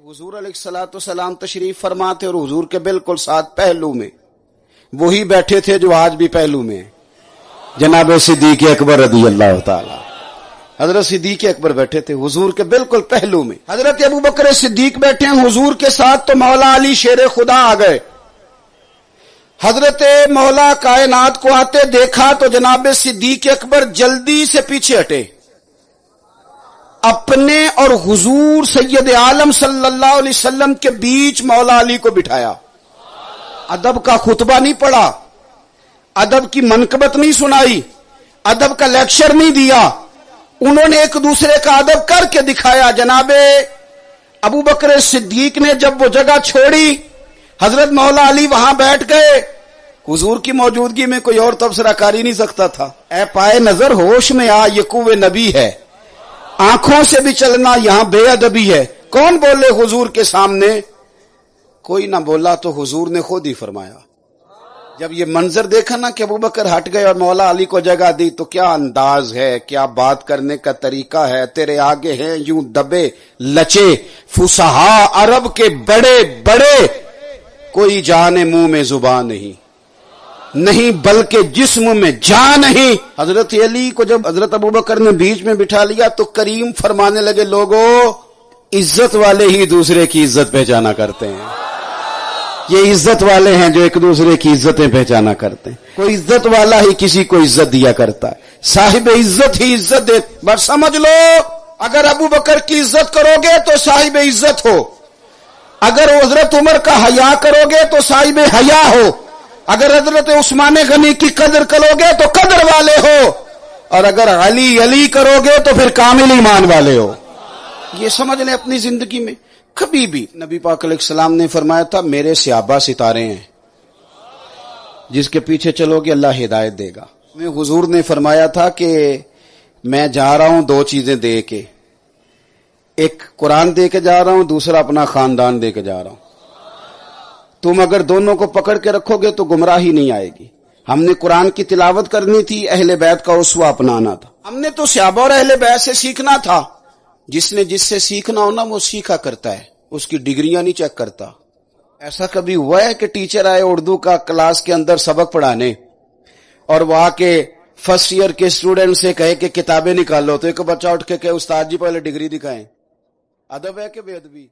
हुजूर अलैहिस्सलाम तशरीफ फरमाते और हुजूर के बिल्कुल साथ पहलू में वही बैठे थे जो आज भी पहलू में है, जनाब सिद्दीक अकबर रज़ी अल्लाह ताला। हजरत सिद्दीक अकबर बैठे थे हुजूर के बिल्कुल पहलू में। हजरत अबू बकर सिद्दीक बैठे हैं हुजूर के साथ, तो मौला अली शेर खुदा आ गए। हजरत मौला कायनात को आते देखा तो जनाब सिद्दीक अकबर जल्दी से पीछे हटे, अपने और हुजूर सैयद आलम सल्लल्लाहु अलैहि वसल्लम के बीच मौला अली को बिठाया। अदब का खुतबा नहीं पढ़ा, अदब की मनकबत नहीं सुनाई, अदब का लेक्चर नहीं दिया, उन्होंने एक दूसरे का अदब करके दिखाया। जनाबे अबू बकर सिद्दीक ने जब वो जगह छोड़ी, हजरत मौला अली वहां बैठ गए। हुजूर की मौजूदगी में कोई और तबसरा कर ही नहीं सकता था। ऐ पाए नजर होश में आ, ये कुव्वे नबी है, आंखों से भी चलना यहां बेअदबी है। कौन बोले हुजूर के सामने? कोई ना बोला तो हुजूर ने खुद ही फरमाया। जब ये मंजर देखा ना कि अबू बकर हट गए और मौला अली को जगह दी, तो क्या अंदाज है, क्या बात करने का तरीका है। तेरे आगे हैं यूं दबे लचे फुसहा अरब के बड़े बड़े, कोई जाने मुंह में जुबान नहीं बल्कि जिस्म में जान नहीं। हजरत अली को जब हजरत अबू बकर ने बीच में बिठा लिया तो करीम फरमाने लगे, लोगों इज्जत वाले ही दूसरे की इज्जत पहचाना करते हैं। ये इज्जत वाले हैं जो एक दूसरे की इज्जतें पहचाना करते हैं। कोई इज्जत वाला ही किसी को इज्जत दिया करता है, साहिब इज्जत ही इज्जत दे। बस समझ लो, अगर अबू बकर की इज्जत करोगे तो साहिब इज्जत हो, अगर हजरत उमर का हया करोगे तो साहिब हया हो, अगर हजरत उस्मान गनी की कदर करोगे तो कदर वाले हो, और अगर अली अली करोगे तो फिर कामिल ईमान वाले हो। ये समझ लें अपनी जिंदगी में। कभी भी नबी पाक अलैहिस्सलाम ने फरमाया था, मेरे सहाबा सितारे हैं, जिसके पीछे चलोगे अल्लाह हिदायत देगा। मैं हुजूर ने फरमाया था कि मैं जा रहा हूं दो चीजें दे के, एक कुरान दे के जा रहा हूं, दूसरा अपना खानदान दे के जा रहा हूं। तुम अगर दोनों को पकड़ के रखोगे तो गुमराही नहीं आएगी। हमने कुरान की तिलावत करनी थी, अहले बैत का उसवा अपनाना था। हमने तो सहाबा और अहले बैत से सीखना था। जिसने जिससे सीखना हो ना वो सीखा करता है, उसकी डिग्रियां नहीं चेक करता। ऐसा कभी हुआ है कि टीचर आए उर्दू का क्लास के अंदर सबक पढ़ाने और वहां के फर्स्ट ईयर के स्टूडेंट से कहे कि किताबें निकालो, तो एक बच्चा उठ के कहे उस्ताद जी पहले डिग्री दिखाएं? अदब है कि बेअदबी?